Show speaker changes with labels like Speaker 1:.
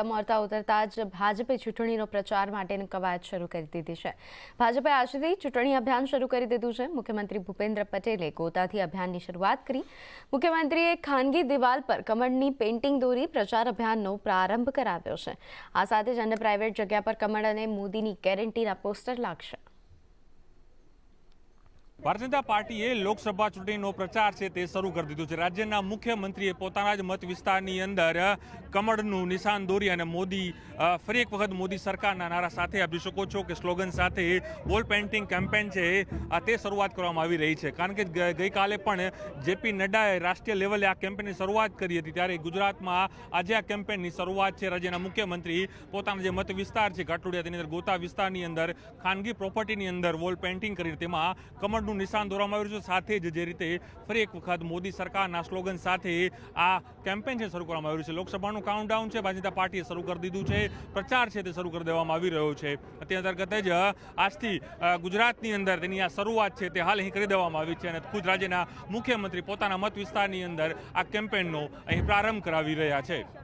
Speaker 1: મોરતા ઉતરતા જ ભાજપે ચૂંટણીનો પ્રચાર માટેની કવાયત શરૂ કરી દીધી છે। ભાજપે આજથી ચૂંટણી અભિયાન શરૂ કરી દીધું છે। મુખ્યમંત્રી ભૂપેન્દ્ર પટેલે ગોતાથી અભિયાનની શરૂઆત કરી। મુખ્યમંત્રીએ ખાનગી દિવાલ પર કમળની પેઇન્ટિંગ દોરી પ્રચાર અભિયાનનો પ્રારંભ કરાવ્યો છે। આ સાથે જ અન્ય પ્રાઇવેટ જગ્યા પર કમળ અને મોદીની ગેરંટીના પોસ્ટર લાગશે।
Speaker 2: ભારતીય જનતા પાર્ટીએ લોકસભા ચૂંટણીનો પ્રચાર છે તે શરૂ કરી દીધો છે। રાજ્યના મુખ્યમંત્રીએ પોતાના જ મત વિસ્તારની અંદર કમળનું નિશાન દોરી અને મોદી ફરી એક વખત મોદી સરકારના નારા સાથે આપી શકો છો કે સ્લોગન સાથે વોલ પેઇન્ટિંગ કેમ્પેન છે તે શરૂઆત કરવામાં આવી રહી છે। કારણ કે ગઈકાલે પણ જેપી નડ્ડાએ રાષ્ટ્રીય લેવલે આ કેમ્પેનની શરૂઆત કરી હતી, ત્યારે ગુજરાતમાં આજે આ કેમ્પેનની શરૂઆત છે। રાજ્યના મુખ્યમંત્રી પોતાના જે મત વિસ્તાર છે ઘાટલોડિયા, તેની અંદર ગોતા વિસ્તારની અંદર ખાનગી પ્રોપર્ટીની અંદર વોલ પેઇન્ટિંગ કરીને તેમાં કમળનું નિશાન દોરવામાં આવ્યું છે। સાથે જ જે રીતે ફરી એક વખત મોદી સરકારના સ્લોગન સાથે આ કેમ્પેન છે શરૂ કરવામાં આવ્યું છે। લોકસભાનું કાઉન્ટડાઉન છે ભારતીય જનતા પાર્ટીએ શરૂ કરી દીધું છે, પ્રચાર છે તે શરૂ કરી દેવામાં આવી રહ્યો છે। તે અંતર્ગત જ આજથી ગુજરાતની અંદર તેની આ શરૂઆત છે તે હાલ અહીં કરી દેવામાં આવી છે અને ખુદ રાજ્યના મુખ્યમંત્રી પોતાના મત વિસ્તારની અંદર આ કેમ્પેનનો અહીં પ્રારંભ કરાવી રહ્યા છે।